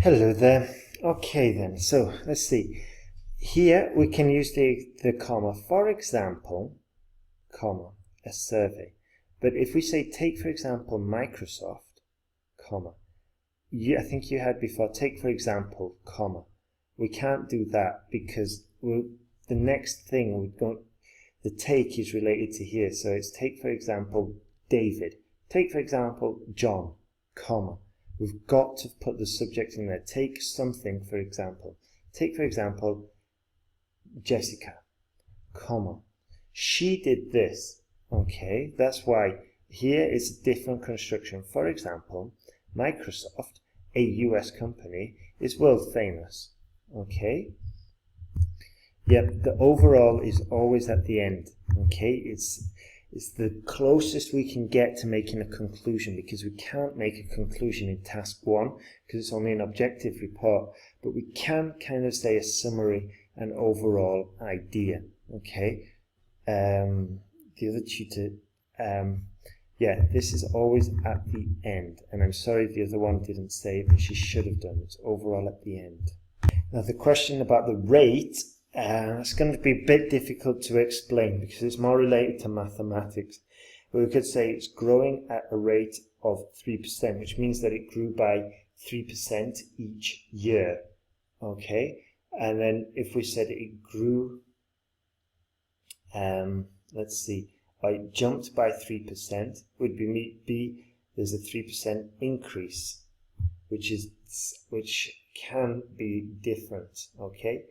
Hello there. Okay then, so let's see. Here we can use the comma. For example, comma, a survey. But if we say, take for example, Microsoft, comma. I think you had before, take for example, comma. We can't do that because the next thing the take is related to here. So it's take for example, David. Take for example, John, comma. We've got to put the subject in there. Take something, for example. Take, for example, Jessica, comma. She did this. Okay, that's why here is a different construction. For example, Microsoft, a US company, is world famous. Okay? Yep, the overall is always at the end. Okay, it's the closest we can get to making a conclusion, because we can't make a conclusion in task 1 because it's only an objective report, but we can kind of say a summary and overall idea. Okay, the other tutor, yeah, this is always at the end, and I'm sorry the other one didn't say it, but she should have done. It's overall at the end. Now the question about the rate, it's going to be a bit difficult to explain because it's more related to mathematics. But we could say it's growing at a rate of 3%, which means that it grew by 3% each year. Okay, and then if we said it grew, let's see, it jumped by 3%, would be there's a 3% increase, which can be different. Okay.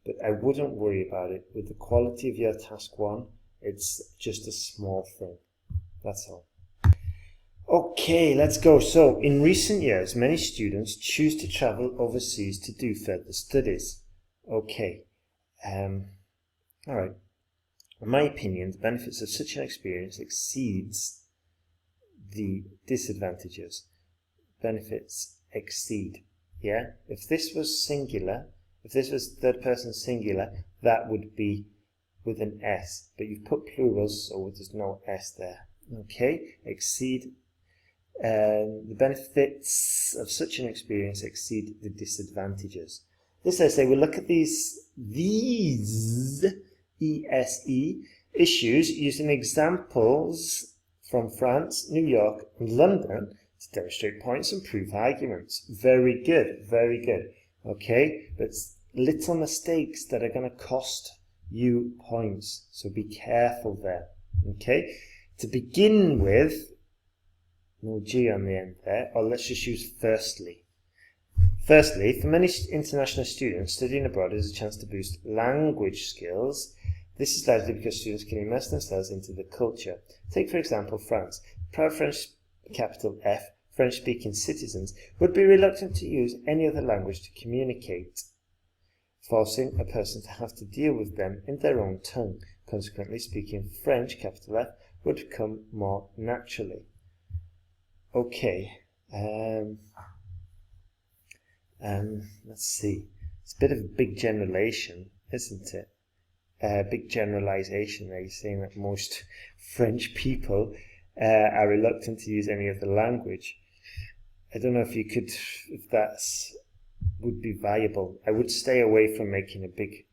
But I wouldn't worry about it. With the quality of your task 1, it's just a small thing. That's all. Okay, let's go. So, in recent years, many students choose to travel overseas to do further studies. Okay. Alright. In my opinion, the benefits of such an experience exceeds the disadvantages. Benefits exceed. Yeah? If this was singular, if this was third person singular, that would be with an S. But you've put plurals, so there's no S there. Okay? Exceed. The benefits of such an experience exceed the disadvantages. This essay will look at these ESE issues using examples from France, New York, and London to demonstrate points and prove arguments. Very good, very good. Okay, but little mistakes that are going to cost you points, so be careful there. Okay, to begin with, no G on the end there, or let's just use firstly. Firstly, for many international students, studying abroad is a chance to boost language skills. This is largely because students can immerse themselves into the culture. Take, for example, France. Proud French capital F, French-speaking citizens would be reluctant to use any other language to communicate, forcing a person to have to deal with them in their own tongue. Consequently, speaking French, capital F, would come more naturally. Okay, let's see. It's a bit of a big generalization, isn't it? Big generalization there. You're saying that most French people are reluctant to use any other language. I don't know if that's would be viable. I would stay away from making a big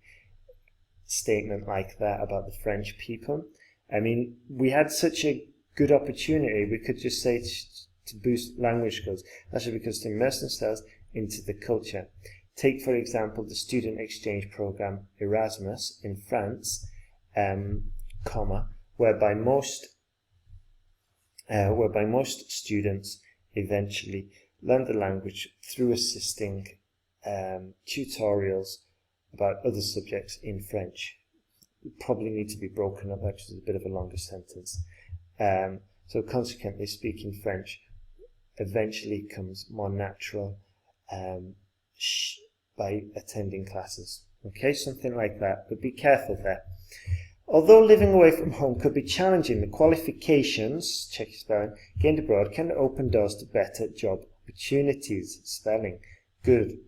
statement like that about the French people. I mean, we had such a good opportunity. We could just say to boost language skills. Actually, because to immerse themselves into the culture. Take, for example, the student exchange program Erasmus in France, comma, whereby most students eventually learn the language through assisting tutorials about other subjects in French. It probably need to be broken up, actually, it's a bit of a longer sentence. So consequently, speaking French eventually comes more natural by attending classes. Okay, something like that, but be careful there. Although living away from home could be challenging, the qualifications, check your spelling, gained abroad can open doors to better job opportunities. Spelling, good.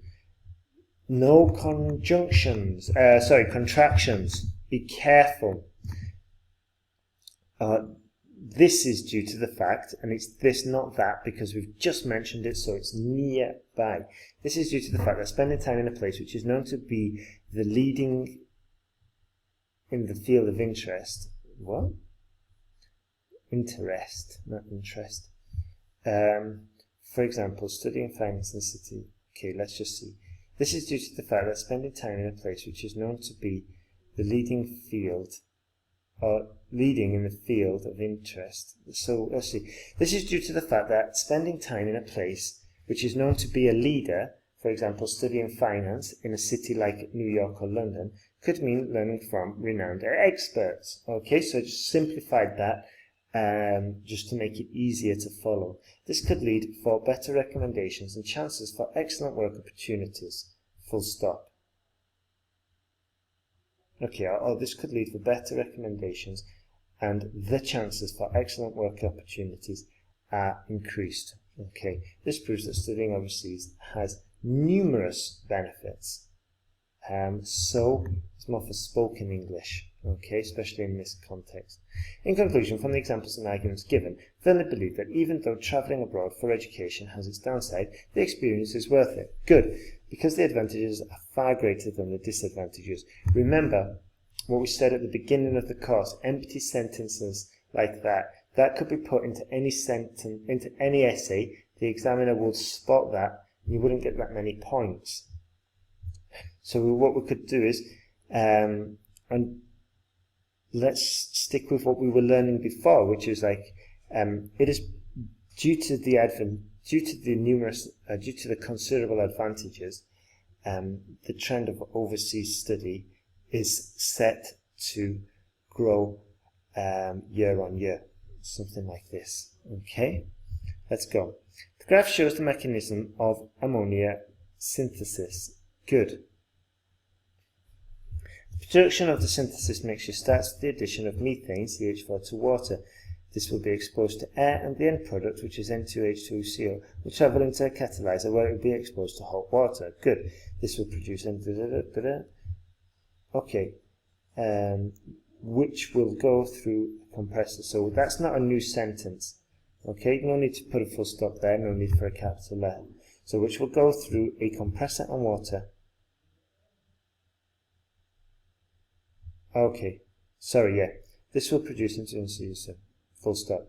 No contractions. Be careful. this is due to the fact, and it's this, not that, because we've just mentioned it, so it's nearby. This is due to the fact that spending time in a place which is known to be the leading in the field of interest. What? Interest, not interest. For example, studying finance in the city. Okay, let's just see. This is due to the fact that spending time in a place which is known to be the leading field, or leading in the field of interest. So let's see. This is due to the fact that spending time in a place which is known to be a leader, for example, studying finance in a city like New York or London, could mean learning from renowned experts. Okay, so I just simplified that just to make it easier to follow. This could lead for better recommendations and chances for excellent work opportunities. Full stop. Okay, this could lead for better recommendations and the chances for excellent work opportunities are increased. Okay, this proves that studying overseas has numerous benefits. So it's more for spoken English, okay, especially in this context. In conclusion, from the examples and arguments given, firmly believe that even though travelling abroad for education has its downside, the experience is worth it. Good, because the advantages are far greater than the disadvantages. Remember what we said at the beginning of the course, empty sentences like that could be put into any sentence, into any essay. The examiner will spot that, and you wouldn't get that many points. So what we could do is, and let's stick with what we were learning before, which is like, it is due to the considerable advantages, the trend of overseas study is set to grow year on year, something like this. Okay, let's go. The graph shows the mechanism of ammonia synthesis. Good. The production of the synthesis mixture starts with the addition of methane, CH4, to water. This will be exposed to air, and the end product, which is N2H2CO, will travel into a catalyzer where it will be exposed to hot water. Good. This will produce okay, which will go through a compressor. So that's not a new sentence. Okay, no need to put a full stop there, no need for a capital letter. So which will go through a compressor and water. Okay, sorry, yeah. This will produce N2CO, full stop.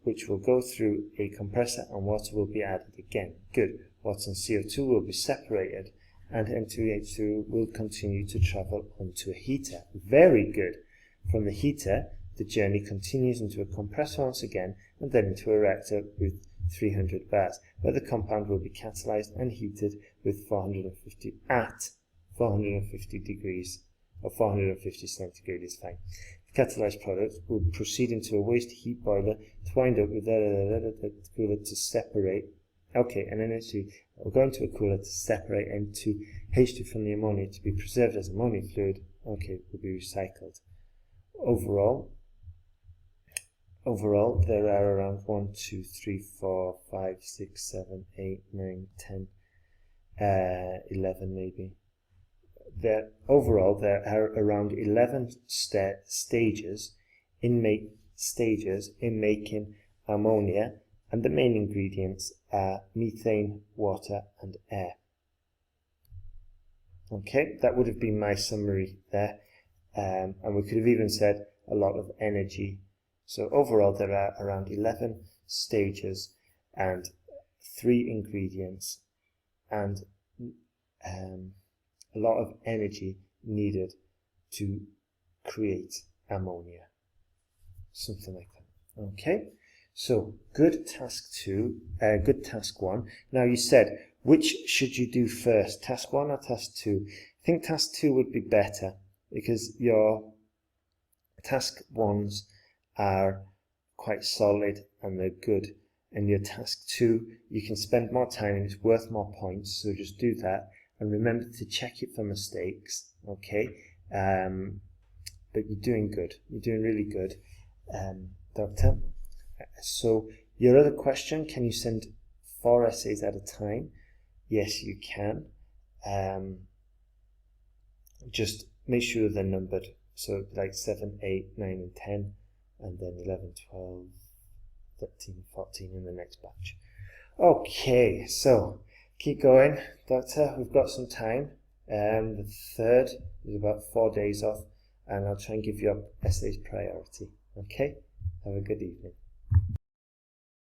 Which will go through a compressor and water will be added again. Good. Water and CO2 will be separated, and N2H2 will continue to travel onto a heater. Very good. From the heater, the journey continues into a compressor once again, and then into a reactor with 300 bars, where the compound will be catalyzed and heated with 450 degrees, or 450 centigrade is fine. The catalyzed product will proceed into a waste heat boiler to wind up with the cooler to separate. Okay, and then we're going to a cooler to separate N2H2 from the ammonia to be preserved as ammonia fluid. Okay, will be recycled. Overall, there are around 1, 2, 3, 4, 5, 6, 7, 8, 9, 10, 11 maybe. Overall, there are around 11 stages in making ammonia, and the main ingredients are methane, water, and air. Okay, that would have been my summary there, and we could have even said a lot of energy. So overall, there are around 11 stages and 3 ingredients, and a lot of energy needed to create ammonia, something like that. Okay, so good task 2, good task 1. Now you said, which should you do first, task 1 or task 2? I think task 2 would be better, because your task 1s are quite solid and they're good, and your task 2, you can spend more time and it's worth more points, so just do that. And remember to check it for mistakes, okay? But you're doing good. You're doing really good, Doctor. So your other question, can you send 4 essays at a time? Yes, you can. Just make sure they're numbered. So like 7, 8, 9, and 10. and then 11, 12, 13, 14 in the next batch. Okay, so keep going, Doctor. We've got some time. The 3rd is about 4 days off, and I'll try and give your essays priority. Okay? Have a good evening.